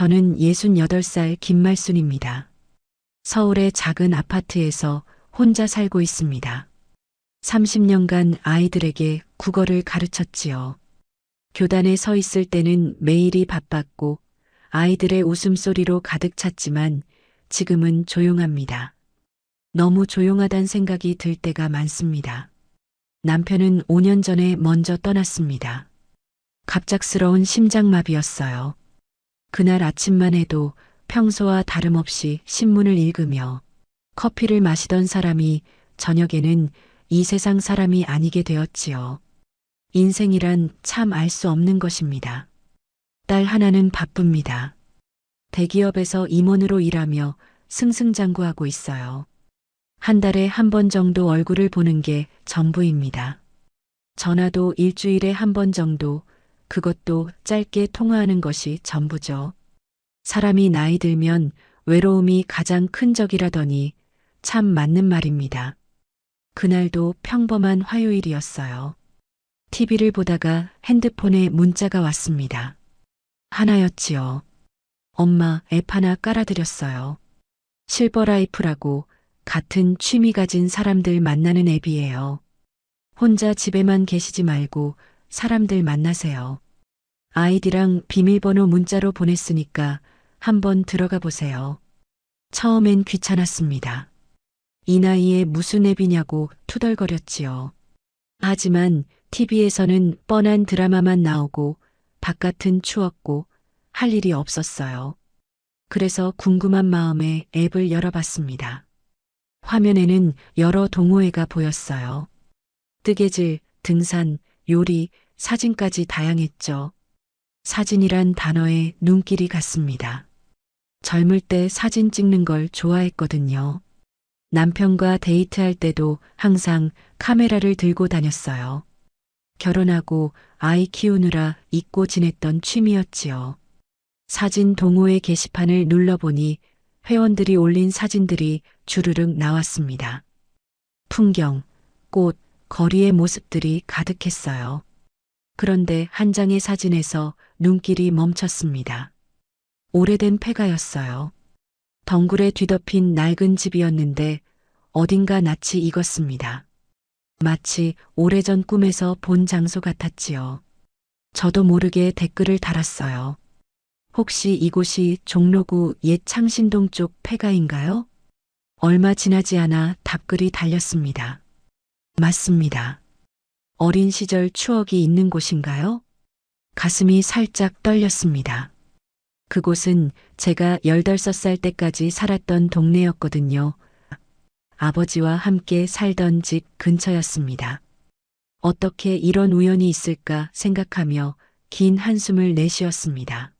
저는 68살 김말순입니다. 서울의 작은 아파트에서 혼자 살고 있습니다. 30년간 아이들에게 국어를 가르쳤지요. 교단에 서 있을 때는 매일이 바빴고 아이들의 웃음소리로 가득 찼지만 지금은 조용합니다. 너무 조용하단 생각이 들 때가 많습니다. 남편은 5년 전에 먼저 떠났습니다. 갑작스러운 심장마비였어요. 그날 아침만 해도 평소와 다름없이 신문을 읽으며 커피를 마시던 사람이 저녁에는 이 세상 사람이 아니게 되었지요. 인생이란 참 알 수 없는 것입니다. 딸 하나는 바쁩니다. 대기업에서 임원으로 일하며 승승장구하고 있어요. 한 달에 한 번 정도 얼굴을 보는 게 전부입니다. 전화도 일주일에 한 번 정도, 그것도 짧게 통화하는 것이 전부죠. 사람이 나이 들면 외로움이 가장 큰 적이라더니 참 맞는 말입니다. 그날도 평범한 화요일이었어요. TV를 보다가 핸드폰에 문자가 왔습니다. 하나였지요. 엄마 앱 하나 깔아드렸어요. 실버라이프라고 같은 취미 가진 사람들 만나는 앱이에요. 혼자 집에만 계시지 말고 사람들 만나세요. 아이디랑 비밀번호 문자로 보냈으니까 한번 들어가 보세요. 처음엔 귀찮았습니다. 이 나이에 무슨 앱이냐고 투덜거렸지요. 하지만 TV에서는 뻔한 드라마만 나오고 바깥은 추웠고 할 일이 없었어요. 그래서 궁금한 마음에 앱을 열어봤습니다. 화면에는 여러 동호회가 보였어요. 뜨개질, 등산, 요리, 사진까지 다양했죠. 사진이란 단어에 눈길이 갔습니다. 젊을 때 사진 찍는 걸 좋아했거든요. 남편과 데이트할 때도 항상 카메라를 들고 다녔어요. 결혼하고 아이 키우느라 잊고 지냈던 취미였지요. 사진 동호회 게시판을 눌러보니 회원들이 올린 사진들이 주르륵 나왔습니다. 풍경, 꽃, 거리의 모습들이 가득했어요. 그런데 한 장의 사진에서 눈길이 멈췄습니다. 오래된 폐가였어요. 덩굴에 뒤덮인 낡은 집이었는데 어딘가 낯이 익었습니다. 마치 오래전 꿈에서 본 장소 같았지요. 저도 모르게 댓글을 달았어요. 혹시 이곳이 종로구 옛 창신동 쪽 폐가인가요? 얼마 지나지 않아 답글이 달렸습니다. 맞습니다. 어린 시절 추억이 있는 곳인가요? 가슴이 살짝 떨렸습니다. 그곳은 제가 15살 때까지 살았던 동네였거든요. 아버지와 함께 살던 집 근처였습니다. 어떻게 이런 우연이 있을까 생각하며 긴 한숨을 내쉬었습니다.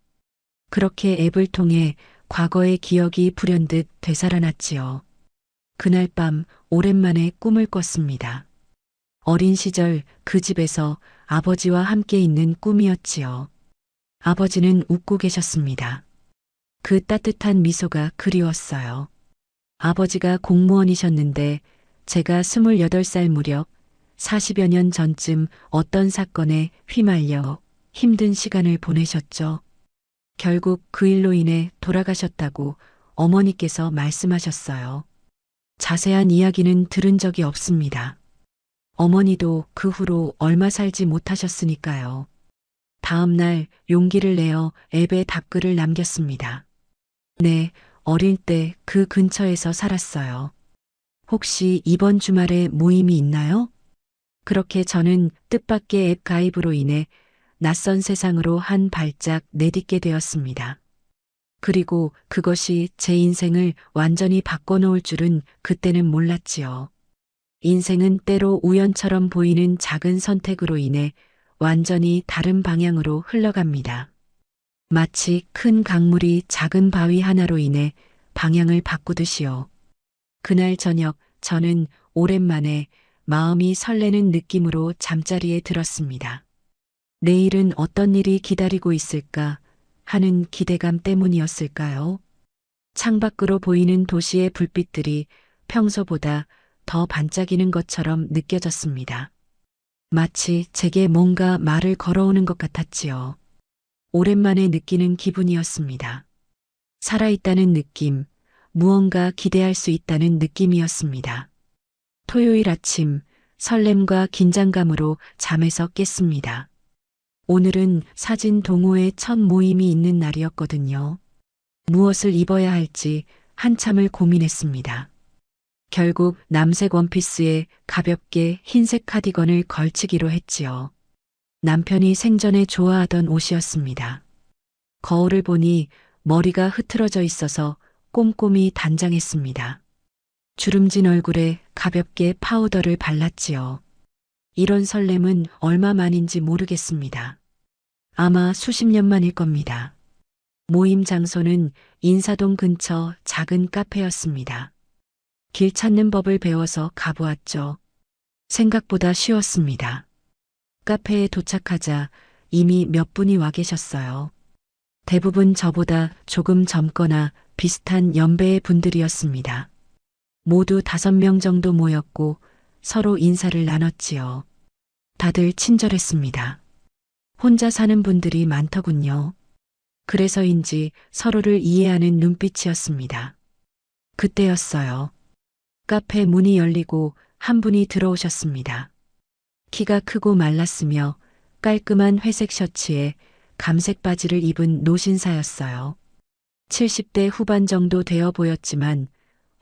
그렇게 앱을 통해 과거의 기억이 불현듯 되살아났지요. 그날 밤 오랜만에 꿈을 꿨습니다. 어린 시절 그 집에서 아버지와 함께 있는 꿈이었지요. 아버지는 웃고 계셨습니다. 그 따뜻한 미소가 그리웠어요. 아버지가 공무원이셨는데 제가 28살 무렵 40여 년 전쯤 어떤 사건에 휘말려 힘든 시간을 보내셨죠. 결국 그 일로 인해 돌아가셨다고 어머니께서 말씀하셨어요. 자세한 이야기는 들은 적이 없습니다. 어머니도 그 후로 얼마 살지 못하셨으니까요. 다음 날 용기를 내어 앱에 답글을 남겼습니다. 네, 어릴 때 그 근처에서 살았어요. 혹시 이번 주말에 모임이 있나요? 그렇게 저는 뜻밖의 앱 가입으로 인해 낯선 세상으로 한 발짝 내딛게 되었습니다. 그리고 그것이 제 인생을 완전히 바꿔놓을 줄은 그때는 몰랐지요. 인생은 때로 우연처럼 보이는 작은 선택으로 인해 완전히 다른 방향으로 흘러갑니다. 마치 큰 강물이 작은 바위 하나로 인해 방향을 바꾸듯이요. 그날 저녁 저는 오랜만에 마음이 설레는 느낌으로 잠자리에 들었습니다. 내일은 어떤 일이 기다리고 있을까 하는 기대감 때문이었을까요? 창밖으로 보이는 도시의 불빛들이 평소보다 더 반짝이는 것처럼 느껴졌습니다. 마치 제게 뭔가 말을 걸어오는 것 같았지요. 오랜만에 느끼는 기분이었습니다. 살아있다는 느낌, 무언가 기대할 수 있다는 느낌이었습니다. 토요일 아침, 설렘과 긴장감으로 잠에서 깼습니다. 오늘은 사진 동호회 첫 모임이 있는 날이었거든요. 무엇을 입어야 할지 한참을 고민했습니다. 결국 남색 원피스에 가볍게 흰색 카디건을 걸치기로 했지요. 남편이 생전에 좋아하던 옷이었습니다. 거울을 보니 머리가 흐트러져 있어서 꼼꼼히 단장했습니다. 주름진 얼굴에 가볍게 파우더를 발랐지요. 이런 설렘은 얼마만인지 모르겠습니다. 아마 수십 년 만일 겁니다. 모임 장소는 인사동 근처 작은 카페였습니다. 길 찾는 법을 배워서 가보았죠. 생각보다 쉬웠습니다. 카페에 도착하자 이미 몇 분이 와 계셨어요. 대부분 저보다 조금 젊거나 비슷한 연배의 분들이었습니다. 모두 5명 정도 모였고 서로 인사를 나눴지요. 다들 친절했습니다. 혼자 사는 분들이 많더군요. 그래서인지 서로를 이해하는 눈빛이었습니다. 그때였어요. 카페 문이 열리고 한 분이 들어오셨습니다. 키가 크고 말랐으며 깔끔한 회색 셔츠에 감색 바지를 입은 노신사였어요. 70대 후반 정도 되어 보였지만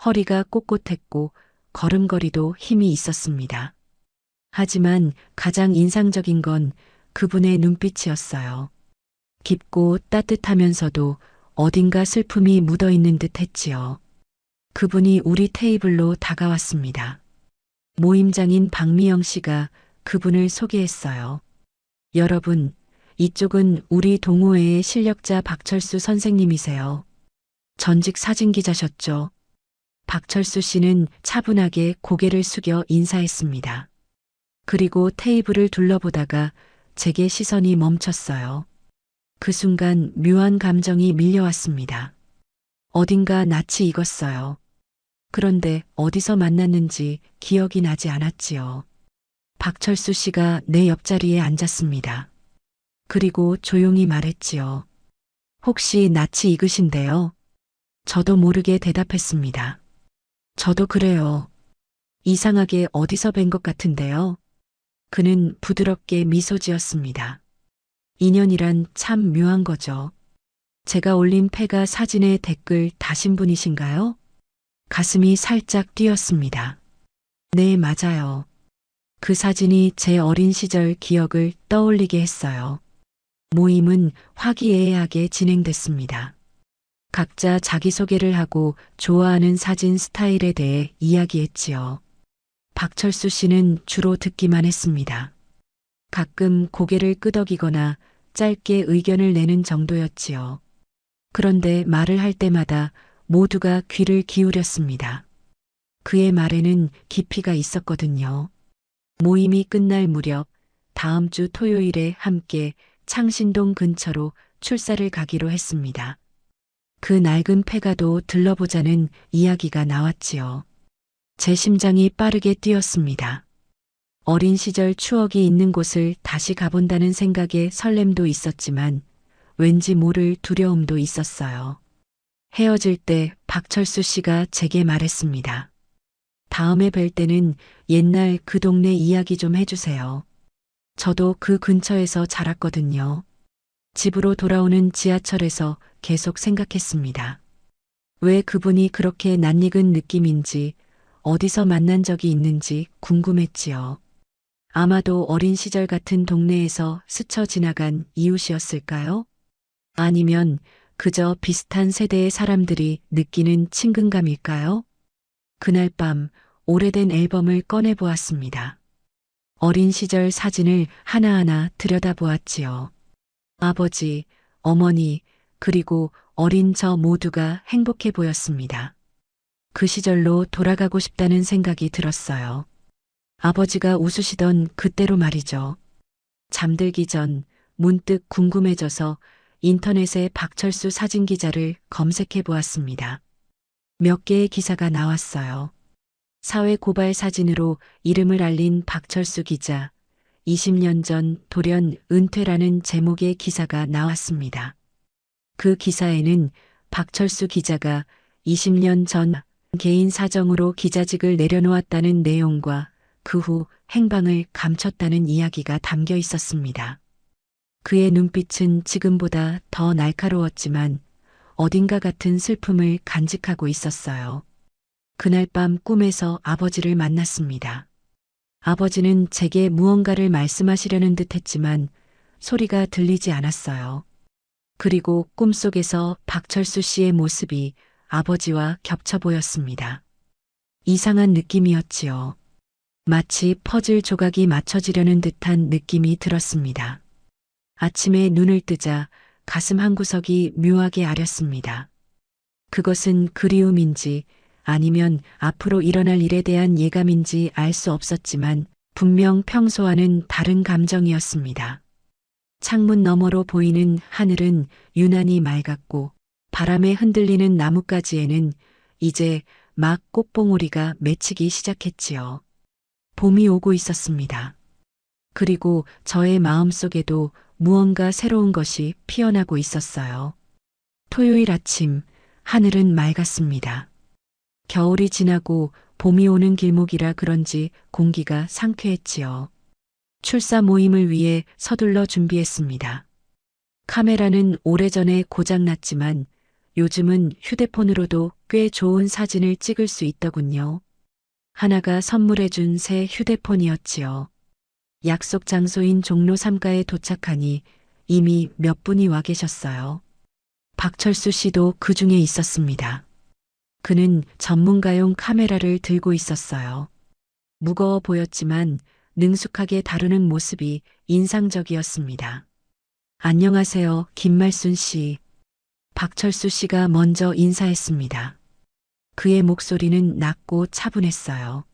허리가 꼿꼿했고 걸음걸이도 힘이 있었습니다. 하지만 가장 인상적인 건 그분의 눈빛이었어요. 깊고 따뜻하면서도 어딘가 슬픔이 묻어있는 듯 했지요. 그분이 우리 테이블로 다가왔습니다. 모임장인 박미영 씨가 그분을 소개했어요. 여러분, 이쪽은 우리 동호회의 실력자 박철수 선생님이세요. 전직 사진기자셨죠. 박철수 씨는 차분하게 고개를 숙여 인사했습니다. 그리고 테이블을 둘러보다가 제게 시선이 멈췄어요. 그 순간 묘한 감정이 밀려왔습니다. 어딘가 낯이 익었어요. 그런데 어디서 만났는지 기억이 나지 않았지요. 박철수 씨가 내 옆자리에 앉았습니다. 그리고 조용히 말했지요. 혹시 낯이 익으신데요? 저도 모르게 대답했습니다. 저도 그래요. 이상하게 어디서 뵌 것 같은데요. 그는 부드럽게 미소 지었습니다. 인연이란 참 묘한 거죠. 제가 올린 페가 사진에 댓글 다신 분이신가요? 가슴이 살짝 뛰었습니다. 네, 맞아요. 그 사진이 제 어린 시절 기억을 떠올리게 했어요. 모임은 화기애애하게 진행됐습니다. 각자 자기소개를 하고 좋아하는 사진 스타일에 대해 이야기했지요. 박철수 씨는 주로 듣기만 했습니다. 가끔 고개를 끄덕이거나 짧게 의견을 내는 정도였지요. 그런데 말을 할 때마다 모두가 귀를 기울였습니다. 그의 말에는 깊이가 있었거든요. 모임이 끝날 무렵 다음 주 토요일에 함께 창신동 근처로 출사를 가기로 했습니다. 그 낡은 폐가도 들러보자는 이야기가 나왔지요. 제 심장이 빠르게 뛰었습니다. 어린 시절 추억이 있는 곳을 다시 가본다는 생각에 설렘도 있었지만 왠지 모를 두려움도 있었어요. 헤어질 때 박철수 씨가 제게 말했습니다. 다음에 뵐 때는 옛날 그 동네 이야기 좀 해주세요. 저도 그 근처에서 자랐거든요. 집으로 돌아오는 지하철에서 계속 생각했습니다. 왜 그분이 그렇게 낯익은 느낌인지, 어디서 만난 적이 있는지 궁금했지요. 아마도 어린 시절 같은 동네에서 스쳐 지나간 이웃이었을까요? 아니면 그저 비슷한 세대의 사람들이 느끼는 친근감일까요? 그날 밤 오래된 앨범을 꺼내 보았습니다. 어린 시절 사진을 하나하나 들여다보았지요. 아버지, 어머니, 그리고 어린 저 모두가 행복해 보였습니다. 그 시절로 돌아가고 싶다는 생각이 들었어요. 아버지가 웃으시던 그때로 말이죠. 잠들기 전 문득 궁금해져서 인터넷에 박철수 사진 기자를 검색해 보았습니다. 몇 개의 기사가 나왔어요. 사회 고발 사진으로 이름을 알린 박철수 기자, 20년 전 돌연 은퇴라는 제목의 기사가 나왔습니다. 그 기사에는 박철수 기자가 20년 전 개인 사정으로 기자직을 내려놓았다는 내용과 그 후 행방을 감췄다는 이야기가 담겨 있었습니다. 그의 눈빛은 지금보다 더 날카로웠지만 어딘가 같은 슬픔을 간직하고 있었어요. 그날 밤 꿈에서 아버지를 만났습니다. 아버지는 제게 무언가를 말씀하시려는 듯 했지만 소리가 들리지 않았어요. 그리고 꿈속에서 박철수 씨의 모습이 아버지와 겹쳐 보였습니다. 이상한 느낌이었지요. 마치 퍼즐 조각이 맞춰지려는 듯한 느낌이 들었습니다. 아침에 눈을 뜨자 가슴 한구석이 묘하게 아렸습니다. 그것은 그리움인지 아니면 앞으로 일어날 일에 대한 예감인지 알 수 없었지만 분명 평소와는 다른 감정이었습니다. 창문 너머로 보이는 하늘은 유난히 맑았고 바람에 흔들리는 나뭇가지에는 이제 막 꽃봉오리가 맺히기 시작했지요. 봄이 오고 있었습니다. 그리고 저의 마음속에도 무언가 새로운 것이 피어나고 있었어요. 토요일 아침, 하늘은 맑았습니다. 겨울이 지나고 봄이 오는 길목이라 그런지 공기가 상쾌했지요. 출사 모임을 위해 서둘러 준비했습니다. 카메라는 오래전에 고장났지만 요즘은 휴대폰으로도 꽤 좋은 사진을 찍을 수 있더군요. 하나가 선물해준 새 휴대폰이었지요. 약속 장소인 종로 3가에 도착하니 이미 몇 분이 와 계셨어요. 박철수 씨도 그 중에 있었습니다. 그는 전문가용 카메라를 들고 있었어요. 무거워 보였지만 능숙하게 다루는 모습이 인상적이었습니다. 안녕하세요, 김말순 씨. 박철수 씨가 먼저 인사했습니다. 그의 목소리는 낮고 차분했어요.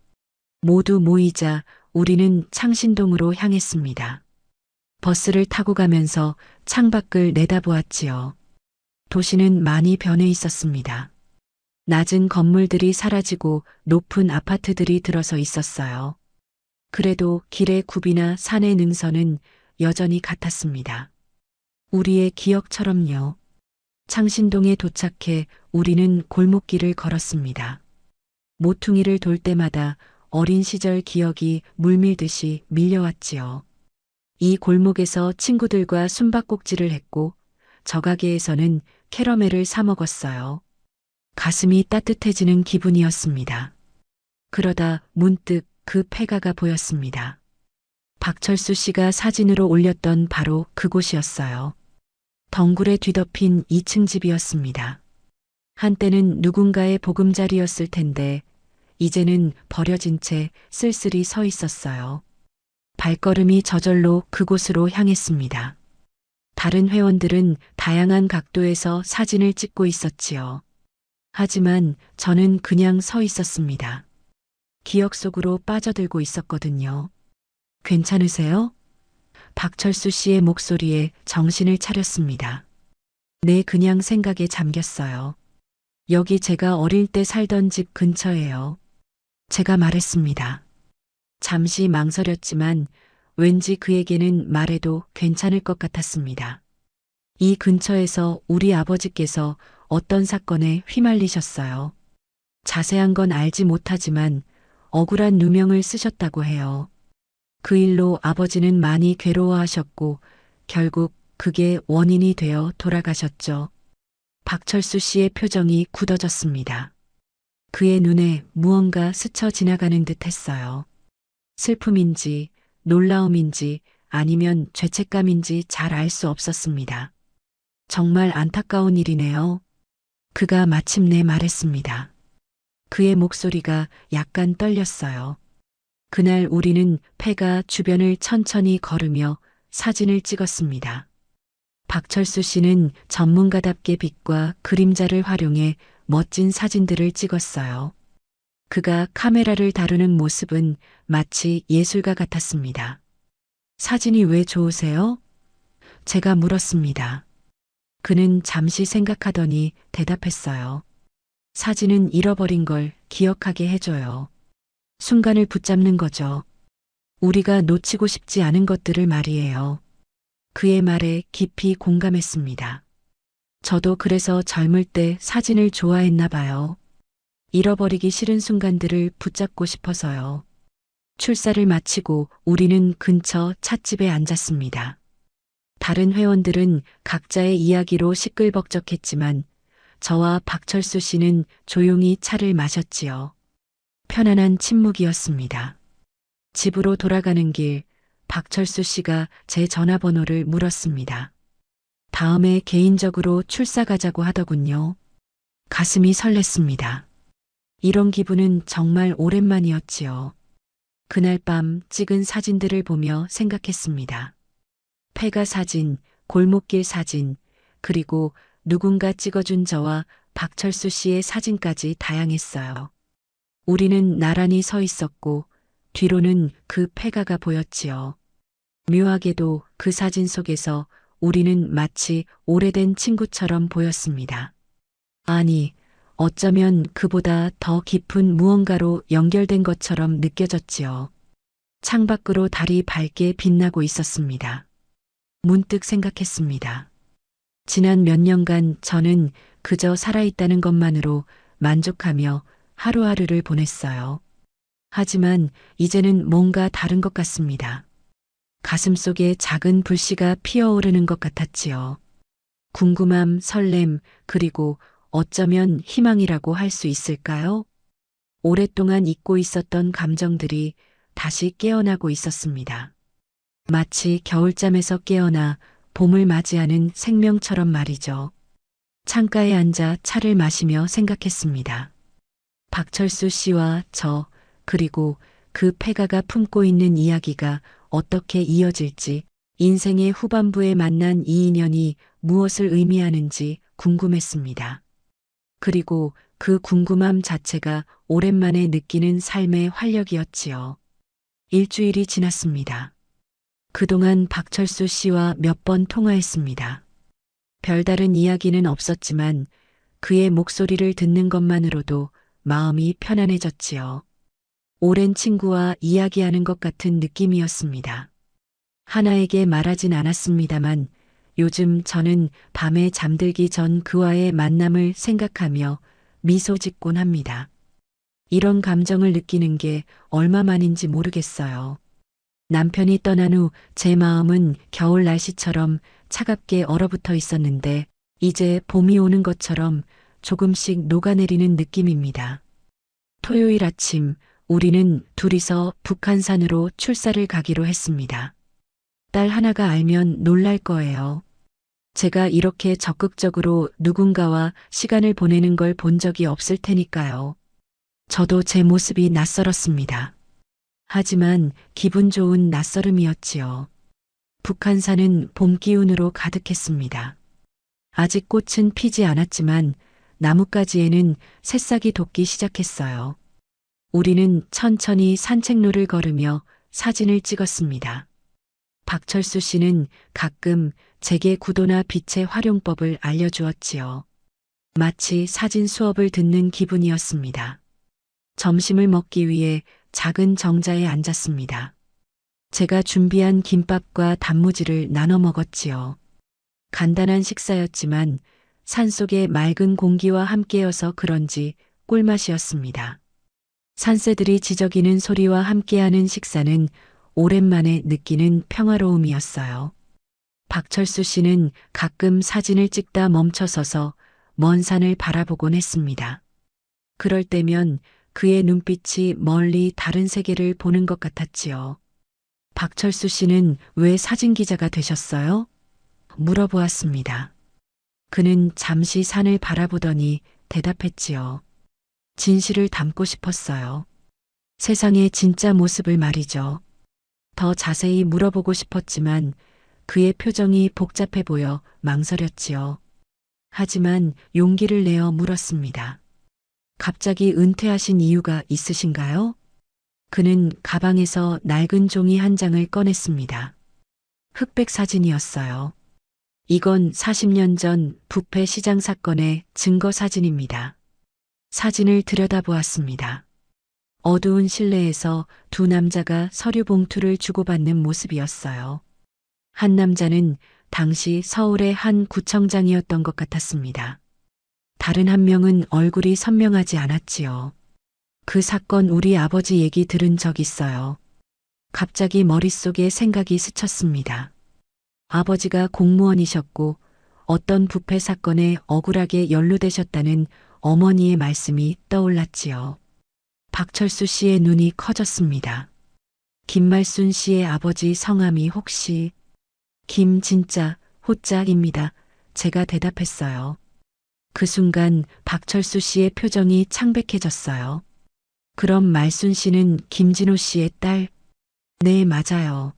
모두 모이자 우리는 창신동으로 향했습니다. 버스를 타고 가면서 창밖을 내다보았지요. 도시는 많이 변해 있었습니다. 낮은 건물들이 사라지고 높은 아파트들이 들어서 있었어요. 그래도 길의 굽이나 산의 능선은 여전히 같았습니다. 우리의 기억처럼요. 창신동에 도착해 우리는 골목길을 걸었습니다. 모퉁이를 돌 때마다 어린 시절 기억이 물밀듯이 밀려왔지요. 이 골목에서 친구들과 숨바꼭질을 했고 저 가게에서는 캐러멜을 사 먹었어요. 가슴이 따뜻해지는 기분이었습니다. 그러다 문득 그 폐가가 보였습니다. 박철수 씨가 사진으로 올렸던 바로 그곳이었어요. 덩굴에 뒤덮인 2층 집이었습니다. 한때는 누군가의 보금자리였을 텐데 이제는 버려진 채 쓸쓸히 서 있었어요. 발걸음이 저절로 그곳으로 향했습니다. 다른 회원들은 다양한 각도에서 사진을 찍고 있었지요. 하지만 저는 그냥 서 있었습니다. 기억 속으로 빠져들고 있었거든요. 괜찮으세요? 박철수 씨의 목소리에 정신을 차렸습니다. 네, 그냥 생각에 잠겼어요. 여기 제가 어릴 때 살던 집 근처예요. 제가 말했습니다. 잠시 망설였지만 왠지 그에게는 말해도 괜찮을 것 같았습니다. 이 근처에서 우리 아버지께서 어떤 사건에 휘말리셨어요. 자세한 건 알지 못하지만 억울한 누명을 쓰셨다고 해요. 그 일로 아버지는 많이 괴로워하셨고 결국 그게 원인이 되어 돌아가셨죠. 박철수 씨의 표정이 굳어졌습니다. 그의 눈에 무언가 스쳐 지나가는 듯 했어요. 슬픔인지 놀라움인지 아니면 죄책감인지 잘 알 수 없었습니다. 정말 안타까운 일이네요. 그가 마침내 말했습니다. 그의 목소리가 약간 떨렸어요. 그날 우리는 폐가 주변을 천천히 걸으며 사진을 찍었습니다. 박철수 씨는 전문가답게 빛과 그림자를 활용해 멋진 사진들을 찍었어요. 그가 카메라를 다루는 모습은 마치 예술가 같았습니다. 사진이 왜 좋으세요? 제가 물었습니다. 그는 잠시 생각하더니 대답했어요. 사진은 잃어버린 걸 기억하게 해줘요. 순간을 붙잡는 거죠. 우리가 놓치고 싶지 않은 것들을 말이에요. 그의 말에 깊이 공감했습니다. 저도 그래서 젊을 때 사진을 좋아했나 봐요. 잃어버리기 싫은 순간들을 붙잡고 싶어서요. 출사를 마치고 우리는 근처 찻집에 앉았습니다. 다른 회원들은 각자의 이야기로 시끌벅적했지만 저와 박철수 씨는 조용히 차를 마셨지요. 편안한 침묵이었습니다. 집으로 돌아가는 길, 박철수 씨가 제 전화번호를 물었습니다. 다음에 개인적으로 출사 가자고 하더군요. 가슴이 설렜습니다. 이런 기분은 정말 오랜만이었지요. 그날 밤 찍은 사진들을 보며 생각했습니다. 폐가 사진, 골목길 사진, 그리고 누군가 찍어준 저와 박철수 씨의 사진까지 다양했어요. 우리는 나란히 서 있었고 뒤로는 그 폐가가 보였지요. 묘하게도 그 사진 속에서 우리는 마치 오래된 친구처럼 보였습니다. 아니, 어쩌면 그보다 더 깊은 무언가로 연결된 것처럼 느껴졌지요. 창밖으로 달이 밝게 빛나고 있었습니다. 문득 생각했습니다. 지난 몇 년간 저는 그저 살아있다는 것만으로 만족하며 하루하루를 보냈어요. 하지만 이제는 뭔가 다른 것 같습니다. 가슴속에 작은 불씨가 피어오르는 것 같았지요. 궁금함, 설렘, 그리고 어쩌면 희망이라고 할 수 있을까요? 오랫동안 잊고 있었던 감정들이 다시 깨어나고 있었습니다. 마치 겨울잠에서 깨어나 봄을 맞이하는 생명처럼 말이죠. 창가에 앉아 차를 마시며 생각했습니다. 박철수 씨와 저, 그리고 그 폐가가 품고 있는 이야기가 어떻게 이어질지, 인생의 후반부에 만난 이 인연이 무엇을 의미하는지 궁금했습니다. 그리고 그 궁금함 자체가 오랜만에 느끼는 삶의 활력이었지요. 일주일이 지났습니다. 그동안 박철수 씨와 몇 번 통화했습니다. 별다른 이야기는 없었지만 그의 목소리를 듣는 것만으로도 마음이 편안해졌지요. 오랜 친구와 이야기하는 것 같은 느낌이었습니다. 하나에게 말하진 않았습니다만 요즘 저는 밤에 잠들기 전 그와의 만남을 생각하며 미소 짓곤 합니다. 이런 감정을 느끼는 게 얼마만인지 모르겠어요. 남편이 떠난 후 제 마음은 겨울 날씨처럼 차갑게 얼어붙어 있었는데 이제 봄이 오는 것처럼 조금씩 녹아내리는 느낌입니다. 토요일 아침 우리는 둘이서 북한산으로 출사를 가기로 했습니다. 딸 하나가 알면 놀랄 거예요. 제가 이렇게 적극적으로 누군가와 시간을 보내는 걸 본 적이 없을 테니까요. 저도 제 모습이 낯설었습니다. 하지만 기분 좋은 낯설음이었지요. 북한산은 봄 기운으로 가득했습니다. 아직 꽃은 피지 않았지만 나뭇가지에는 새싹이 돋기 시작했어요. 우리는 천천히 산책로를 걸으며 사진을 찍었습니다. 박철수 씨는 가끔 제게 구도나 빛의 활용법을 알려주었지요. 마치 사진 수업을 듣는 기분이었습니다. 점심을 먹기 위해 작은 정자에 앉았습니다. 제가 준비한 김밥과 단무지를 나눠 먹었지요. 간단한 식사였지만 산속의 맑은 공기와 함께여서 그런지 꿀맛이었습니다. 산새들이 지저귀는 소리와 함께하는 식사는 오랜만에 느끼는 평화로움이었어요. 박철수 씨는 가끔 사진을 찍다 멈춰서서 먼 산을 바라보곤 했습니다. 그럴 때면 그의 눈빛이 멀리 다른 세계를 보는 것 같았지요. 박철수 씨는 왜 사진기자가 되셨어요? 물어보았습니다. 그는 잠시 산을 바라보더니 대답했지요. 진실을 담고 싶었어요. 세상의 진짜 모습을 말이죠. 더 자세히 물어보고 싶었지만 그의 표정이 복잡해 보여 망설였지요. 하지만 용기를 내어 물었습니다. 갑자기 은퇴하신 이유가 있으신가요? 그는 가방에서 낡은 종이 한 장을 꺼냈습니다. 흑백 사진이었어요. 이건 40년 전 부패 시장 사건의 증거 사진입니다. 사진을 들여다보았습니다. 어두운 실내에서 두 남자가 서류 봉투를 주고받는 모습이었어요. 한 남자는 당시 서울의 한 구청장이었던 것 같았습니다. 다른 한 명은 얼굴이 선명하지 않았지요. 그 사건 우리 아버지 얘기 들은 적 있어요. 갑자기 머릿속에 생각이 스쳤습니다. 아버지가 공무원이셨고 어떤 부패 사건에 억울하게 연루되셨다는 어머니의 말씀이 떠올랐지요. 박철수 씨의 눈이 커졌습니다. 김말순 씨의 아버지 성함이 혹시 김진짜 호자입니다. 제가 대답했어요. 그 순간 박철수 씨의 표정이 창백해졌어요. 그럼 말순 씨는 김진호 씨의 딸? 네, 맞아요.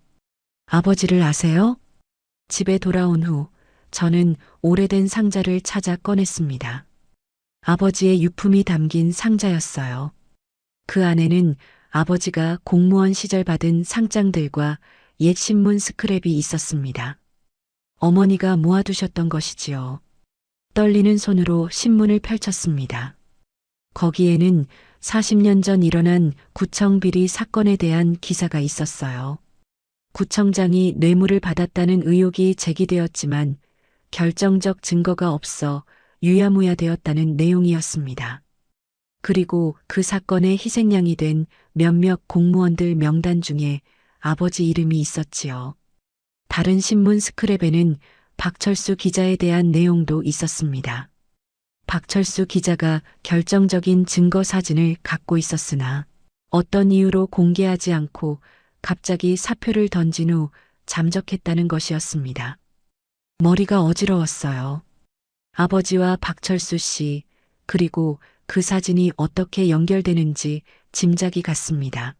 아버지를 아세요? 집에 돌아온 후 저는 오래된 상자를 찾아 꺼냈습니다. 아버지의 유품이 담긴 상자였어요. 그 안에는 아버지가 공무원 시절 받은 상장들과 옛 신문 스크랩이 있었습니다. 어머니가 모아두셨던 것이지요. 떨리는 손으로 신문을 펼쳤습니다. 거기에는 40년 전 일어난 구청 비리 사건에 대한 기사가 있었어요. 구청장이 뇌물을 받았다는 의혹이 제기되었지만 결정적 증거가 없어 유야무야 되었다는 내용이었습니다. 그리고 그 사건의 희생양이 된 몇몇 공무원들 명단 중에 아버지 이름이 있었지요. 다른 신문 스크랩에는 박철수 기자에 대한 내용도 있었습니다. 박철수 기자가 결정적인 증거 사진을 갖고 있었으나 어떤 이유로 공개하지 않고 갑자기 사표를 던진 후 잠적했다는 것이었습니다. 머리가 어지러웠어요. 아버지와 박철수 씨, 그리고 그 사진이 어떻게 연결되는지 짐작이 갔습니다.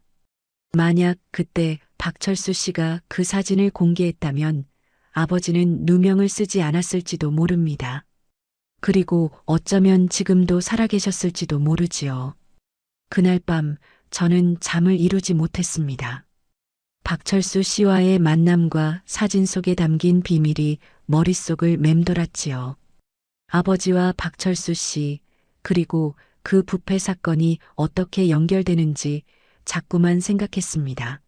만약 그때 박철수 씨가 그 사진을 공개했다면 아버지는 누명을 쓰지 않았을지도 모릅니다. 그리고 어쩌면 지금도 살아계셨을지도 모르지요. 그날 밤 저는 잠을 이루지 못했습니다. 박철수 씨와의 만남과 사진 속에 담긴 비밀이 머릿속을 맴돌았지요. 아버지와 박철수 씨, 그리고 그 부패 사건이 어떻게 연결되는지 자꾸만 생각했습니다.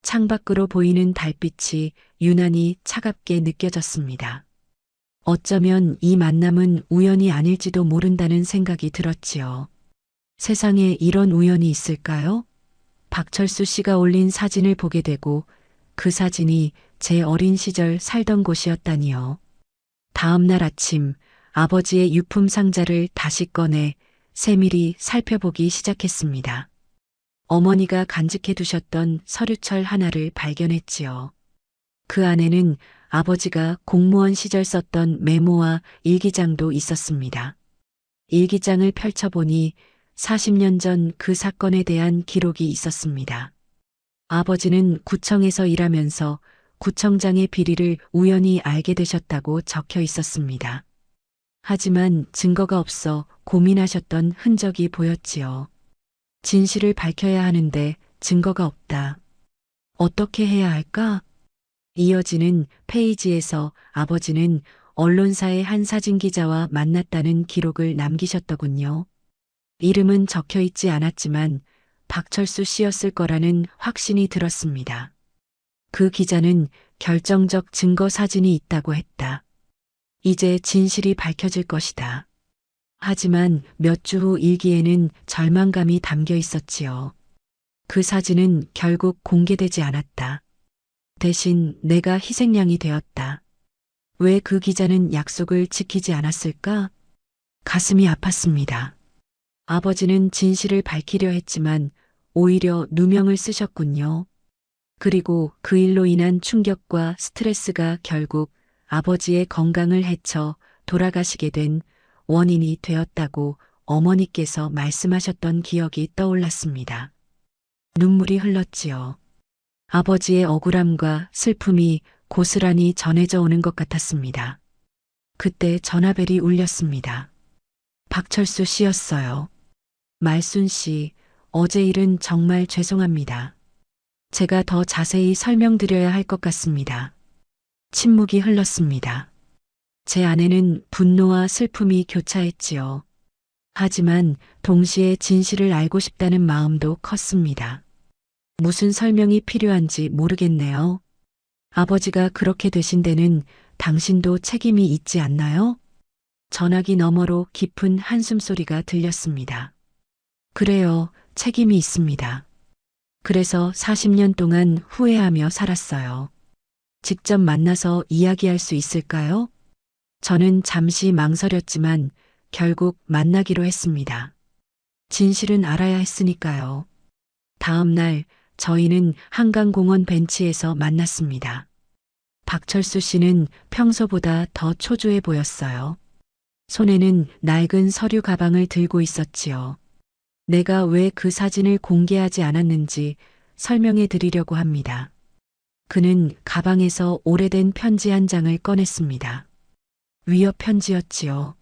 창밖으로 보이는 달빛이 유난히 차갑게 느껴졌습니다. 어쩌면 이 만남은 우연이 아닐지도 모른다는 생각이 들었지요. 세상에 이런 우연이 있을까요? 박철수 씨가 올린 사진을 보게 되고 그 사진이 제 어린 시절 살던 곳이었다니요. 다음 날 아침 아버지의 유품 상자를 다시 꺼내 세밀히 살펴보기 시작했습니다. 어머니가 간직해 두셨던 서류철 하나를 발견했지요. 그 안에는 아버지가 공무원 시절 썼던 메모와 일기장도 있었습니다. 일기장을 펼쳐보니 40년 전 그 사건에 대한 기록이 있었습니다. 아버지는 구청에서 일하면서 구청장의 비리를 우연히 알게 되셨다고 적혀 있었습니다. 하지만 증거가 없어 고민하셨던 흔적이 보였지요. 진실을 밝혀야 하는데 증거가 없다. 어떻게 해야 할까? 이어지는 페이지에서 아버지는 언론사의 한 사진기자와 만났다는 기록을 남기셨더군요. 이름은 적혀 있지 않았지만 박철수 씨였을 거라는 확신이 들었습니다. 그 기자는 결정적 증거 사진이 있다고 했다. 이제 진실이 밝혀질 것이다. 하지만 몇 주 후 일기에는 절망감이 담겨 있었지요. 그 사진은 결국 공개되지 않았다. 대신 내가 희생양이 되었다. 왜 그 기자는 약속을 지키지 않았을까? 가슴이 아팠습니다. 아버지는 진실을 밝히려 했지만 오히려 누명을 쓰셨군요. 그리고 그 일로 인한 충격과 스트레스가 결국 아버지의 건강을 해쳐 돌아가시게 된 원인이 되었다고 어머니께서 말씀하셨던 기억이 떠올랐습니다. 눈물이 흘렀지요. 아버지의 억울함과 슬픔이 고스란히 전해져 오는 것 같았습니다. 그때 전화벨이 울렸습니다. 박철수 씨였어요. 말순 씨, 어제 일은 정말 죄송합니다. 제가 더 자세히 설명드려야 할 것 같습니다. 침묵이 흘렀습니다. 제 안에는 분노와 슬픔이 교차했지요. 하지만 동시에 진실을 알고 싶다는 마음도 컸습니다. 무슨 설명이 필요한지 모르겠네요. 아버지가 그렇게 되신 데는 당신도 책임이 있지 않나요? 전화기 너머로 깊은 한숨 소리가 들렸습니다. 그래요, 책임이 있습니다. 그래서 40년 동안 후회하며 살았어요. 직접 만나서 이야기할 수 있을까요? 저는 잠시 망설였지만 결국 만나기로 했습니다. 진실은 알아야 했으니까요. 다음 날 저희는 한강공원 벤치에서 만났습니다. 박철수 씨는 평소보다 더 초조해 보였어요. 손에는 낡은 서류 가방을 들고 있었지요. 내가 왜 그 사진을 공개하지 않았는지 설명해 드리려고 합니다. 그는 가방에서 오래된 편지 한 장을 꺼냈습니다. 위협 편지였지요.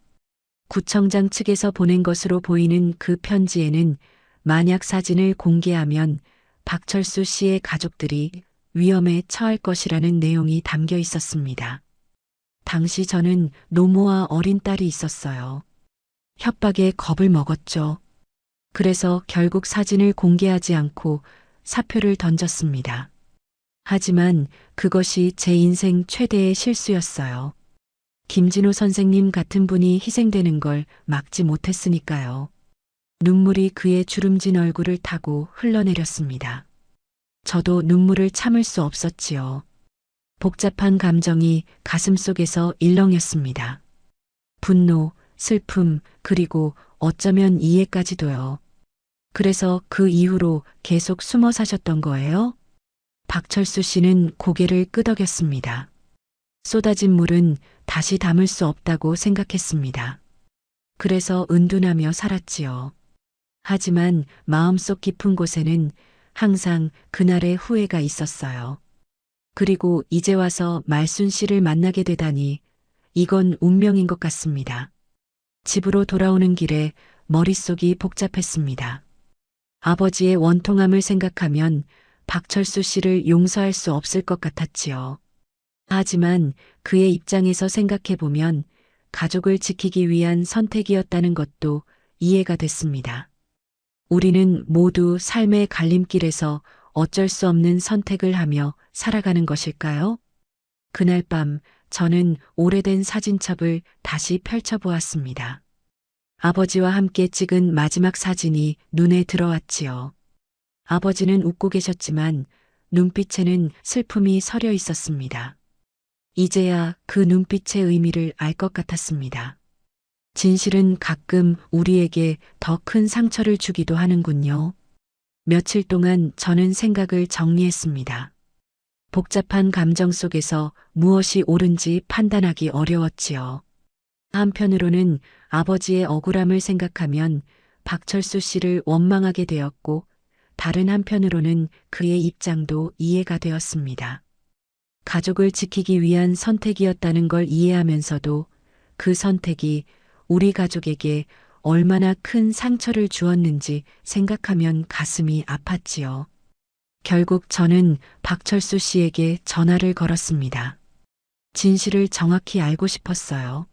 구청장 측에서 보낸 것으로 보이는 그 편지에는 만약 사진을 공개하면 박철수 씨의 가족들이 위험에 처할 것이라는 내용이 담겨 있었습니다. 당시 저는 노모와 어린 딸이 있었어요. 협박에 겁을 먹었죠. 그래서 결국 사진을 공개하지 않고 사표를 던졌습니다. 하지만 그것이 제 인생 최대의 실수였어요. 김진호 선생님 같은 분이 희생되는 걸 막지 못했으니까요. 눈물이 그의 주름진 얼굴을 타고 흘러내렸습니다. 저도 눈물을 참을 수 없었지요. 복잡한 감정이 가슴속에서 일렁였습니다. 분노, 슬픔, 그리고 어쩌면 이해까지도요. 그래서 그 이후로 계속 숨어 사셨던 거예요? 박철수 씨는 고개를 끄덕였습니다. 쏟아진 물은 다시 담을 수 없다고 생각했습니다. 그래서 은둔하며 살았지요. 하지만 마음속 깊은 곳에는 항상 그날의 후회가 있었어요. 그리고 이제 와서 말순 씨를 만나게 되다니 이건 운명인 것 같습니다. 집으로 돌아오는 길에 머릿속이 복잡했습니다. 아버지의 원통함을 생각하면 박철수 씨를 용서할 수 없을 것 같았지요. 하지만 그의 입장에서 생각해보면 가족을 지키기 위한 선택이었다는 것도 이해가 됐습니다. 우리는 모두 삶의 갈림길에서 어쩔 수 없는 선택을 하며 살아가는 것일까요? 그날 밤 저는 오래된 사진첩을 다시 펼쳐보았습니다. 아버지와 함께 찍은 마지막 사진이 눈에 들어왔지요. 아버지는 웃고 계셨지만 눈빛에는 슬픔이 서려 있었습니다. 이제야 그 눈빛의 의미를 알 것 같았습니다. 진실은 가끔 우리에게 더 큰 상처를 주기도 하는군요. 며칠 동안 저는 생각을 정리했습니다. 복잡한 감정 속에서 무엇이 옳은지 판단하기 어려웠지요. 한편으로는 아버지의 억울함을 생각하면 박철수 씨를 원망하게 되었고, 다른 한편으로는 그의 입장도 이해가 되었습니다. 가족을 지키기 위한 선택이었다는 걸 이해하면서도 그 선택이 우리 가족에게 얼마나 큰 상처를 주었는지 생각하면 가슴이 아팠지요. 결국 저는 박철수 씨에게 전화를 걸었습니다. 진실을 정확히 알고 싶었어요.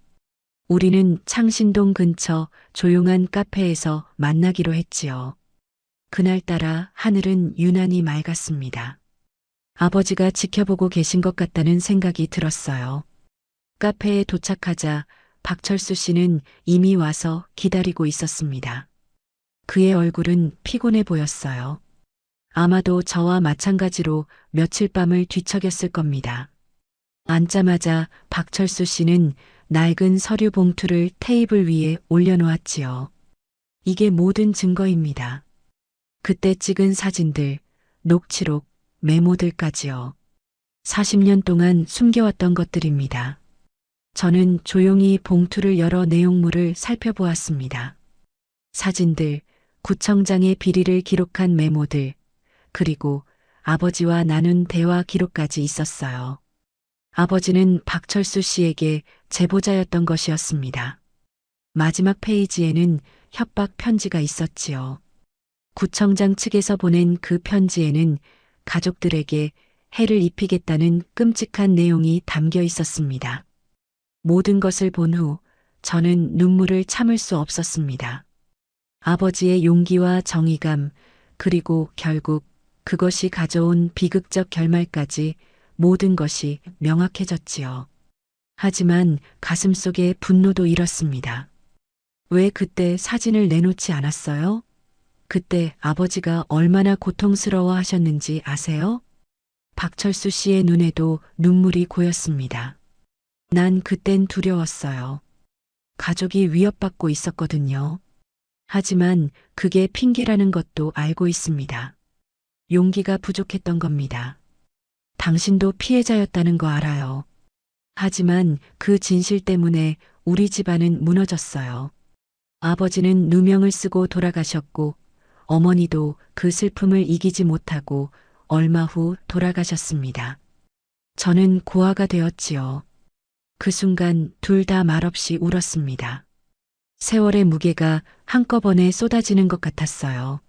우리는 창신동 근처 조용한 카페에서 만나기로 했지요. 그날따라 하늘은 유난히 맑았습니다. 아버지가 지켜보고 계신 것 같다는 생각이 들었어요. 카페에 도착하자 박철수 씨는 이미 와서 기다리고 있었습니다. 그의 얼굴은 피곤해 보였어요. 아마도 저와 마찬가지로 며칠 밤을 뒤척였을 겁니다. 앉자마자 박철수 씨는 낡은 서류 봉투를 테이블 위에 올려놓았지요. 이게 모든 증거입니다. 그때 찍은 사진들, 녹취록, 메모들까지요. 40년 동안 숨겨왔던 것들입니다. 저는 조용히 봉투를 열어 내용물을 살펴보았습니다. 사진들, 구청장의 비리를 기록한 메모들, 그리고 아버지와 나눈 대화 기록까지 있었어요. 아버지는 박철수 씨에게 제보자였던 것이었습니다. 마지막 페이지에는 협박 편지가 있었지요. 구청장 측에서 보낸 그 편지에는 가족들에게 해를 입히겠다는 끔찍한 내용이 담겨 있었습니다. 모든 것을 본 후 저는 눈물을 참을 수 없었습니다. 아버지의 용기와 정의감, 그리고 결국 그것이 가져온 비극적 결말까지 모든 것이 명확해졌지요. 하지만 가슴속에 분노도 일었습니다. 왜 그때 사진을 내놓지 않았어요? 그때 아버지가 얼마나 고통스러워 하셨는지 아세요? 박철수 씨의 눈에도 눈물이 고였습니다. 난 그땐 두려웠어요. 가족이 위협받고 있었거든요. 하지만 그게 핑계라는 것도 알고 있습니다. 용기가 부족했던 겁니다. 당신도 피해자였다는 거 알아요. 하지만 그 진실 때문에 우리 집안은 무너졌어요. 아버지는 누명을 쓰고 돌아가셨고 어머니도 그 슬픔을 이기지 못하고 얼마 후 돌아가셨습니다. 저는 고아가 되었지요. 그 순간 둘 다 말없이 울었습니다. 세월의 무게가 한꺼번에 쏟아지는 것 같았어요.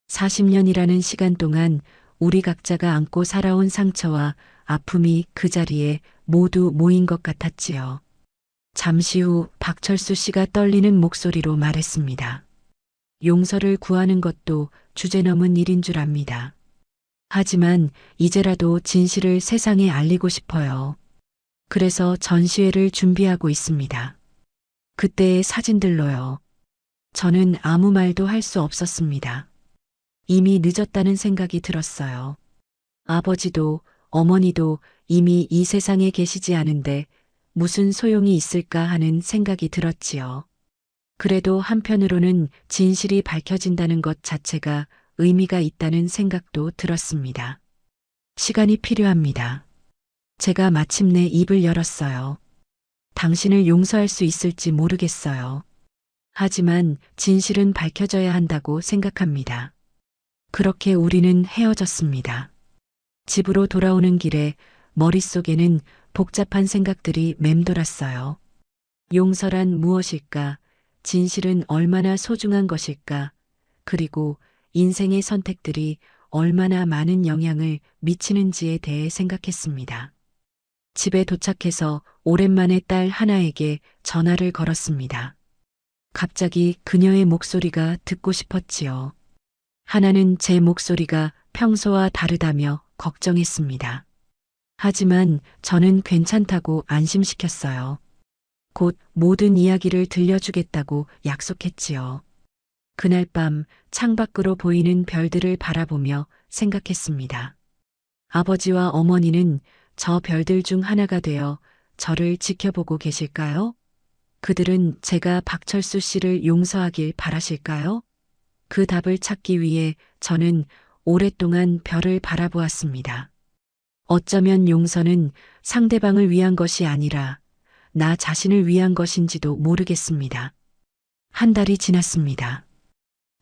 40년이라는 시간 동안 우리 각자가 안고 살아온 상처와 아픔이 그 자리에 모두 모인 것 같았지요. 잠시 후 박철수 씨가 떨리는 목소리로 말했습니다. 용서를 구하는 것도 주제넘은 일인 줄 압니다. 하지만 이제라도 진실을 세상에 알리고 싶어요. 그래서 전시회를 준비하고 있습니다. 그때의 사진들로요. 저는 아무 말도 할 수 없었습니다. 이미 늦었다는 생각이 들었어요. 아버지도 어머니도 이미 이 세상에 계시지 않은데 무슨 소용이 있을까 하는 생각이 들었지요. 그래도 한편으로는 진실이 밝혀진다는 것 자체가 의미가 있다는 생각도 들었습니다. 시간이 필요합니다. 제가 마침내 입을 열었어요. 당신을 용서할 수 있을지 모르겠어요. 하지만 진실은 밝혀져야 한다고 생각합니다. 그렇게 우리는 헤어졌습니다. 집으로 돌아오는 길에 머릿속에는 복잡한 생각들이 맴돌았어요. 용서란 무엇일까? 진실은 얼마나 소중한 것일까? 그리고 인생의 선택들이 얼마나 많은 영향을 미치는지에 대해 생각했습니다. 집에 도착해서 오랜만에 딸 하나에게 전화를 걸었습니다. 갑자기 그녀의 목소리가 듣고 싶었지요. 하나는 제 목소리가 평소와 다르다며 걱정했습니다. 하지만 저는 괜찮다고 안심시켰어요. 곧 모든 이야기를 들려주겠다고 약속했지요. 그날 밤 창밖으로 보이는 별들을 바라보며 생각했습니다. 아버지와 어머니는 저 별들 중 하나가 되어 저를 지켜보고 계실까요? 그들은 제가 박철수 씨를 용서하길 바라실까요? 그 답을 찾기 위해 저는 오랫동안 별을 바라보았습니다. 어쩌면 용서는 상대방을 위한 것이 아니라 나 자신을 위한 것인지도 모르겠습니다. 한 달이 지났습니다.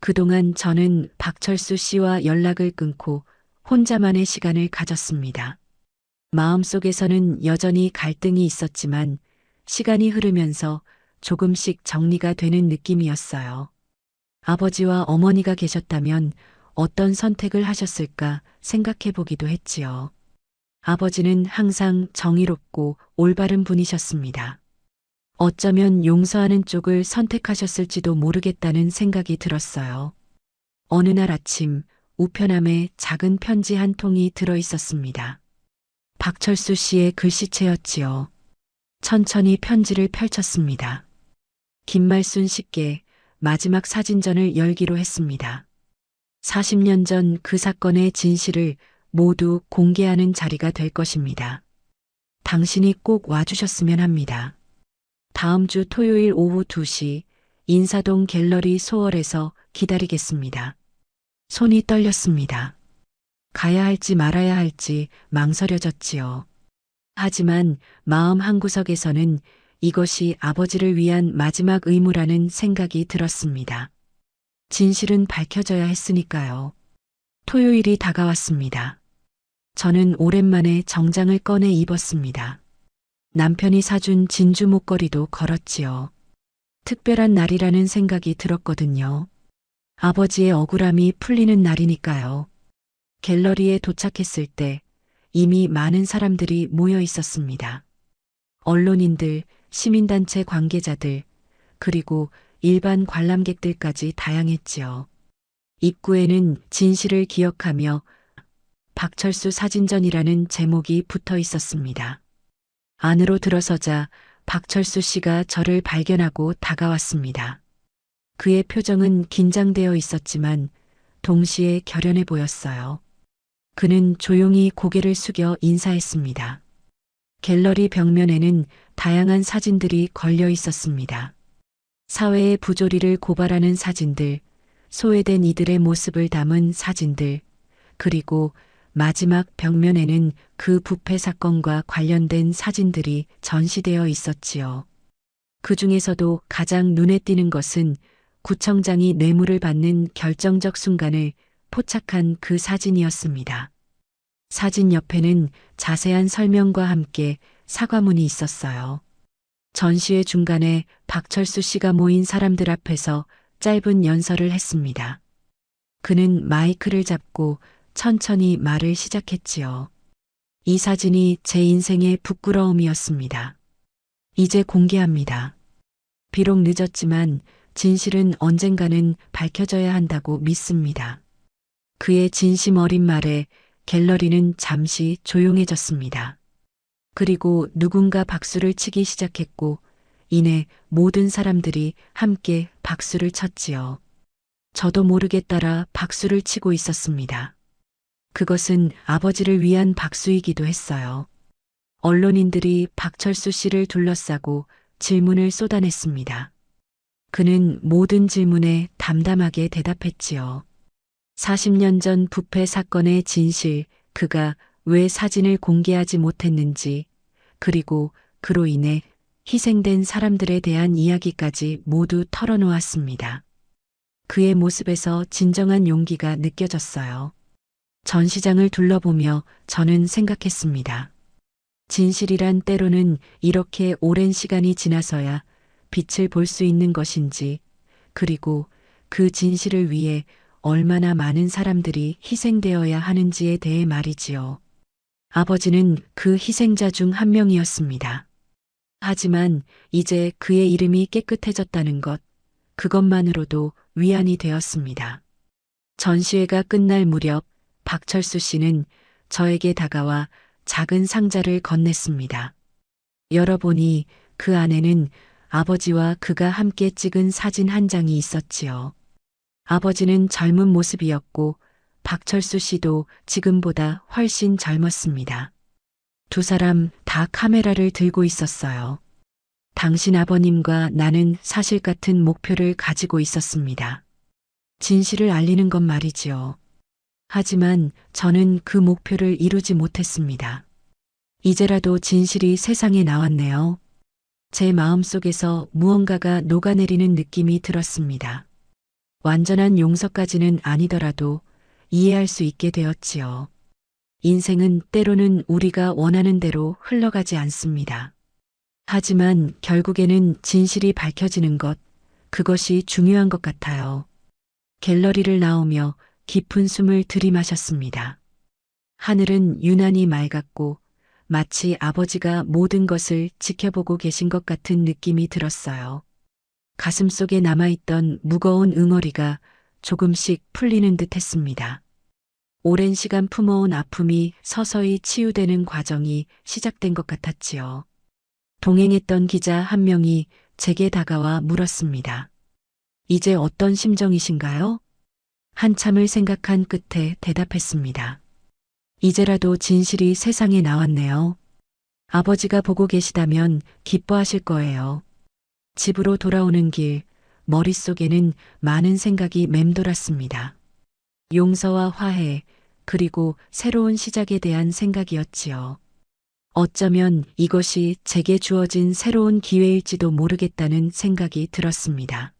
그동안 저는 박철수 씨와 연락을 끊고 혼자만의 시간을 가졌습니다. 마음속에서는 여전히 갈등이 있었지만 시간이 흐르면서 조금씩 정리가 되는 느낌이었어요. 아버지와 어머니가 계셨다면 어떤 선택을 하셨을까 생각해 보기도 했지요. 아버지는 항상 정의롭고 올바른 분이셨습니다. 어쩌면 용서하는 쪽을 선택하셨을지도 모르겠다는 생각이 들었어요. 어느 날 아침 우편함에 작은 편지 한 통이 들어 있었습니다. 박철수 씨의 글씨체였지요. 천천히 편지를 펼쳤습니다. 김말순 씨께 마지막 사진전을 열기로 했습니다. 40년 전 그 사건의 진실을 모두 공개하는 자리가 될 것입니다. 당신이 꼭 와주셨으면 합니다. 다음 주 토요일 오후 2시 인사동 갤러리 소월에서 기다리겠습니다. 손이 떨렸습니다. 가야 할지 말아야 할지 망설여졌지요. 하지만 마음 한구석에서는 이것이 아버지를 위한 마지막 의무라는 생각이 들었습니다. 진실은 밝혀져야 했으니까요. 토요일이 다가왔습니다. 저는 오랜만에 정장을 꺼내 입었습니다. 남편이 사준 진주 목걸이도 걸었지요. 특별한 날이라는 생각이 들었거든요. 아버지의 억울함이 풀리는 날이니까요. 갤러리에 도착했을 때 이미 많은 사람들이 모여 있었습니다. 언론인들, 시민단체 관계자들, 그리고 일반 관람객들까지 다양했지요. 입구에는 진실을 기억하며 박철수 사진전이라는 제목이 붙어 있었습니다. 안으로 들어서자 박철수 씨가 저를 발견하고 다가왔습니다. 그의 표정은 긴장되어 있었지만 동시에 결연해 보였어요. 그는 조용히 고개를 숙여 인사했습니다. 갤러리 벽면에는 다양한 사진들이 걸려 있었습니다. 사회의 부조리를 고발하는 사진들, 소외된 이들의 모습을 담은 사진들, 그리고 마지막 벽면에는 그 부패 사건과 관련된 사진들이 전시되어 있었지요. 그 중에서도 가장 눈에 띄는 것은 구청장이 뇌물을 받는 결정적 순간을 포착한 그 사진이었습니다. 사진 옆에는 자세한 설명과 함께 사과문이 있었어요. 전시회 중간에 박철수 씨가 모인 사람들 앞에서 짧은 연설을 했습니다. 그는 마이크를 잡고 천천히 말을 시작했지요. 이 사진이 제 인생의 부끄러움이었습니다. 이제 공개합니다. 비록 늦었지만 진실은 언젠가는 밝혀져야 한다고 믿습니다. 그의 진심 어린 말에 갤러리는 잠시 조용해졌습니다. 그리고 누군가 박수를 치기 시작했고 이내 모든 사람들이 함께 박수를 쳤지요. 저도 모르게 따라 박수를 치고 있었습니다. 그것은 아버지를 위한 박수이기도 했어요. 언론인들이 박철수 씨를 둘러싸고 질문을 쏟아냈습니다. 그는 모든 질문에 담담하게 대답했지요. 40년 전 부패 사건의 진실, 그가 왜 사진을 공개하지 못했는지, 그리고 그로 인해 희생된 사람들에 대한 이야기까지 모두 털어놓았습니다. 그의 모습에서 진정한 용기가 느껴졌어요. 전시장을 둘러보며 저는 생각했습니다. 진실이란 때로는 이렇게 오랜 시간이 지나서야 빛을 볼 수 있는 것인지, 그리고 그 진실을 위해 얼마나 많은 사람들이 희생되어야 하는지에 대해 말이지요. 아버지는 그 희생자 중 한 명이었습니다. 하지만 이제 그의 이름이 깨끗해졌다는 것, 그것만으로도 위안이 되었습니다. 전시회가 끝날 무렵 박철수 씨는 저에게 다가와 작은 상자를 건넸습니다. 열어보니 그 안에는 아버지와 그가 함께 찍은 사진 한 장이 있었지요. 아버지는 젊은 모습이었고 박철수 씨도 지금보다 훨씬 젊었습니다. 두 사람 다 카메라를 들고 있었어요. 당신 아버님과 나는 사실 같은 목표를 가지고 있었습니다. 진실을 알리는 것 말이지요. 하지만 저는 그 목표를 이루지 못했습니다. 이제라도 진실이 세상에 나왔네요. 제 마음속에서 무언가가 녹아내리는 느낌이 들었습니다. 완전한 용서까지는 아니더라도 이해할 수 있게 되었지요. 인생은 때로는 우리가 원하는 대로 흘러가지 않습니다. 하지만 결국에는 진실이 밝혀지는 것, 그것이 중요한 것 같아요. 갤러리를 나오며 깊은 숨을 들이마셨습니다. 하늘은 유난히 맑았고 마치 아버지가 모든 것을 지켜보고 계신 것 같은 느낌이 들었어요. 가슴속에 남아있던 무거운 응어리가 조금씩 풀리는 듯 했습니다. 오랜 시간 품어온 아픔이 서서히 치유되는 과정이 시작된 것 같았지요. 동행했던 기자 한 명이 제게 다가와 물었습니다. 이제 어떤 심정이신가요? 한참을 생각한 끝에 대답했습니다. 이제라도 진실이 세상에 나왔네요. 아버지가 보고 계시다면 기뻐하실 거예요. 집으로 돌아오는 길, 머릿속에는 많은 생각이 맴돌았습니다. 용서와 화해, 그리고 새로운 시작에 대한 생각이었지요. 어쩌면 이것이 제게 주어진 새로운 기회일지도 모르겠다는 생각이 들었습니다.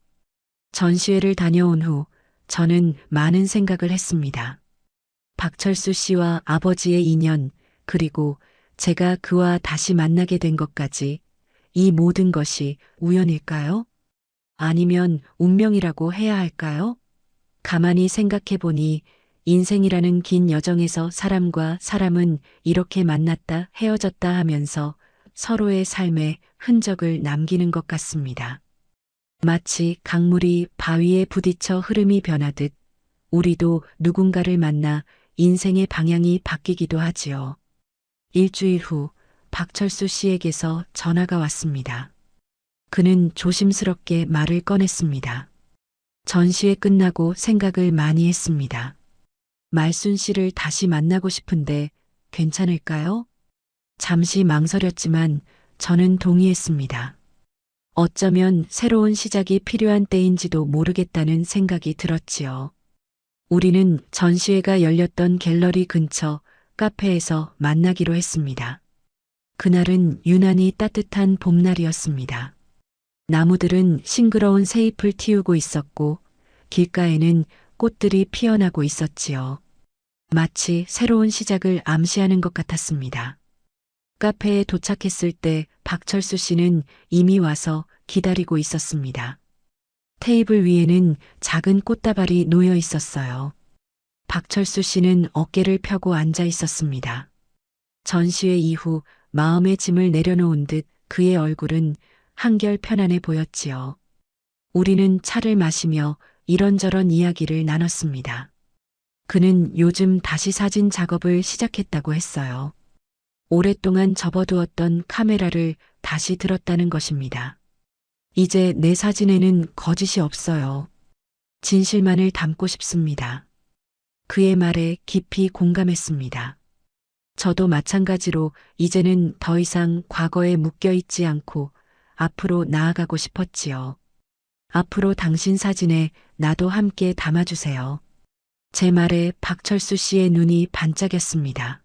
전시회를 다녀온 후 저는 많은 생각을 했습니다. 박철수 씨와 아버지의 인연, 그리고 제가 그와 다시 만나게 된 것까지, 이 모든 것이 우연일까요? 아니면 운명이라고 해야 할까요? 가만히 생각해 보니 인생이라는 긴 여정에서 사람과 사람은 이렇게 만났다 헤어졌다 하면서 서로의 삶에 흔적을 남기는 것 같습니다. 마치 강물이 바위에 부딪혀 흐름이 변하듯 우리도 누군가를 만나 인생의 방향이 바뀌기도 하지요. 일주일 후 박철수 씨에게서 전화가 왔습니다. 그는 조심스럽게 말을 꺼냈습니다. 전시회 끝나고 생각을 많이 했습니다. 말순 씨를 다시 만나고 싶은데 괜찮을까요? 잠시 망설였지만 저는 동의했습니다. 어쩌면 새로운 시작이 필요한 때인지도 모르겠다는 생각이 들었지요. 우리는 전시회가 열렸던 갤러리 근처 카페에서 만나기로 했습니다. 그날은 유난히 따뜻한 봄날이었습니다. 나무들은 싱그러운 새잎을 틔우고 있었고 길가에는 꽃들이 피어나고 있었지요. 마치 새로운 시작을 암시하는 것 같았습니다. 카페에 도착했을 때 박철수 씨는 이미 와서 기다리고 있었습니다. 테이블 위에는 작은 꽃다발이 놓여 있었어요. 박철수 씨는 어깨를 펴고 앉아 있었습니다. 전시회 이후 마음의 짐을 내려놓은 듯 그의 얼굴은 한결 편안해 보였지요. 우리는 차를 마시며 이런저런 이야기를 나눴습니다. 그는 요즘 다시 사진 작업을 시작했다고 했어요. 오랫동안 접어두었던 카메라를 다시 들었다는 것입니다. 이제 내 사진에는 거짓이 없어요. 진실만을 담고 싶습니다. 그의 말에 깊이 공감했습니다. 저도 마찬가지로 이제는 더 이상 과거에 묶여 있지 않고 앞으로 나아가고 싶었지요. 앞으로 당신 사진에 나도 함께 담아주세요. 제 말에 박철수 씨의 눈이 반짝였습니다.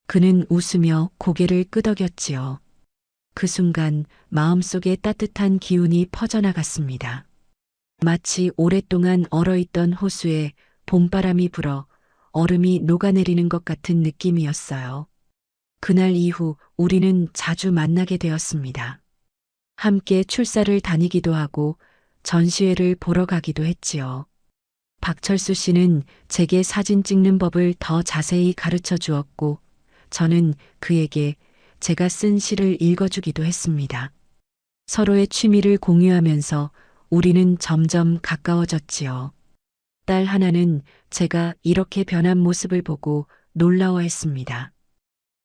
그는 웃으며 고개를 끄덕였지요. 그 순간 마음속에 따뜻한 기운이 퍼져나갔습니다. 마치 오랫동안 얼어있던 호수에 봄바람이 불어 얼음이 녹아내리는 것 같은 느낌이었어요. 그날 이후 우리는 자주 만나게 되었습니다. 함께 출사를 다니기도 하고 전시회를 보러 가기도 했지요. 박철수 씨는 제게 사진 찍는 법을 더 자세히 가르쳐 주었고 저는 그에게 제가 쓴 시를 읽어주기도 했습니다. 서로의 취미를 공유하면서 우리는 점점 가까워졌지요. 딸 하나는 제가 이렇게 변한 모습을 보고 놀라워했습니다.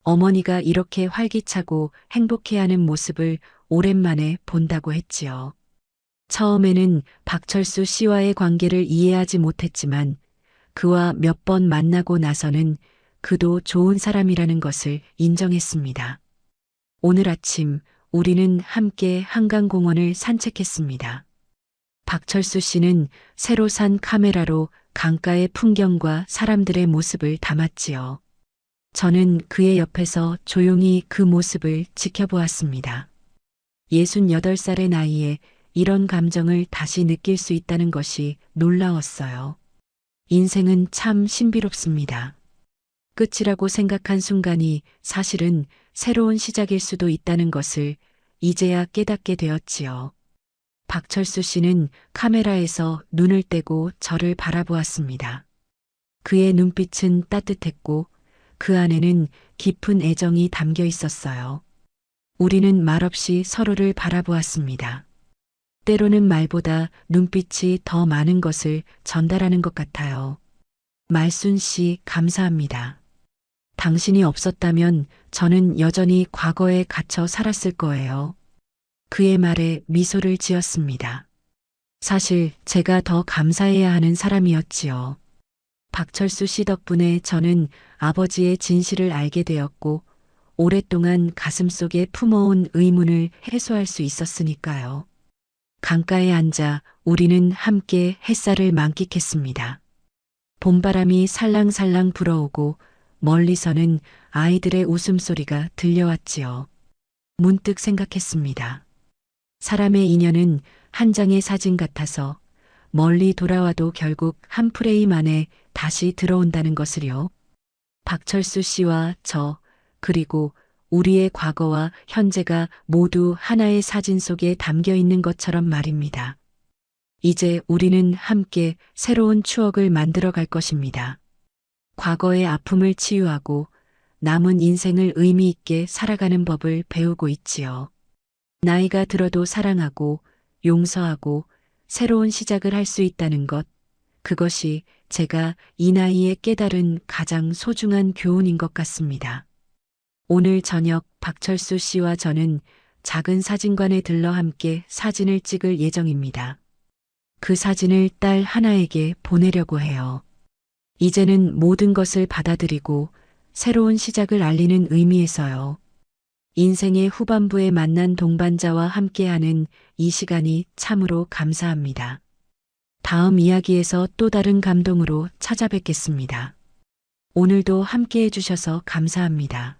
어머니가 이렇게 활기차고 행복해하는 모습을 오랜만에 본다고 했지요. 처음에는 박철수 씨와의 관계를 이해하지 못했지만 그와 몇 번 만나고 나서는 그도 좋은 사람이라는 것을 인정했습니다. 오늘 아침 우리는 함께 한강공원을 산책했습니다. 박철수 씨는 새로 산 카메라로 강가의 풍경과 사람들의 모습을 담았지요. 저는 그의 옆에서 조용히 그 모습을 지켜보았습니다. 68살의 나이에 이런 감정을 다시 느낄 수 있다는 것이 놀라웠어요. 인생은 참 신비롭습니다. 끝이라고 생각한 순간이 사실은 새로운 시작일 수도 있다는 것을 이제야 깨닫게 되었지요. 박철수 씨는 카메라에서 눈을 떼고 저를 바라보았습니다. 그의 눈빛은 따뜻했고 그 안에는 깊은 애정이 담겨 있었어요. 우리는 말없이 서로를 바라보았습니다. 때로는 말보다 눈빛이 더 많은 것을 전달하는 것 같아요. 말순 씨, 감사합니다. 당신이 없었다면 저는 여전히 과거에 갇혀 살았을 거예요. 그의 말에 미소를 지었습니다. 사실 제가 더 감사해야 하는 사람이었지요. 박철수 씨 덕분에 저는 아버지의 진실을 알게 되었고 오랫동안 가슴속에 품어온 의문을 해소할 수 있었으니까요. 강가에 앉아 우리는 함께 햇살을 만끽했습니다. 봄바람이 살랑살랑 불어오고 멀리서는 아이들의 웃음소리가 들려왔지요. 문득 생각했습니다. 사람의 인연은 한 장의 사진 같아서 멀리 돌아와도 결국 한 프레임 안에 다시 들어온다는 것을요. 박철수 씨와 저, 그리고 우리의 과거와 현재가 모두 하나의 사진 속에 담겨 있는 것처럼 말입니다. 이제 우리는 함께 새로운 추억을 만들어 갈 것입니다. 과거의 아픔을 치유하고 남은 인생을 의미 있게 살아가는 법을 배우고 있지요. 나이가 들어도 사랑하고 용서하고 새로운 시작을 할 수 있다는 것, 그것이 제가 이 나이에 깨달은 가장 소중한 교훈인 것 같습니다. 오늘 저녁 박철수 씨와 저는 작은 사진관에 들러 함께 사진을 찍을 예정입니다. 그 사진을 딸 하나에게 보내려고 해요. 이제는 모든 것을 받아들이고 새로운 시작을 알리는 의미에서요. 인생의 후반부에 만난 동반자와 함께하는 이 시간이 참으로 감사합니다. 다음 이야기에서 또 다른 감동으로 찾아뵙겠습니다. 오늘도 함께 해주셔서 감사합니다.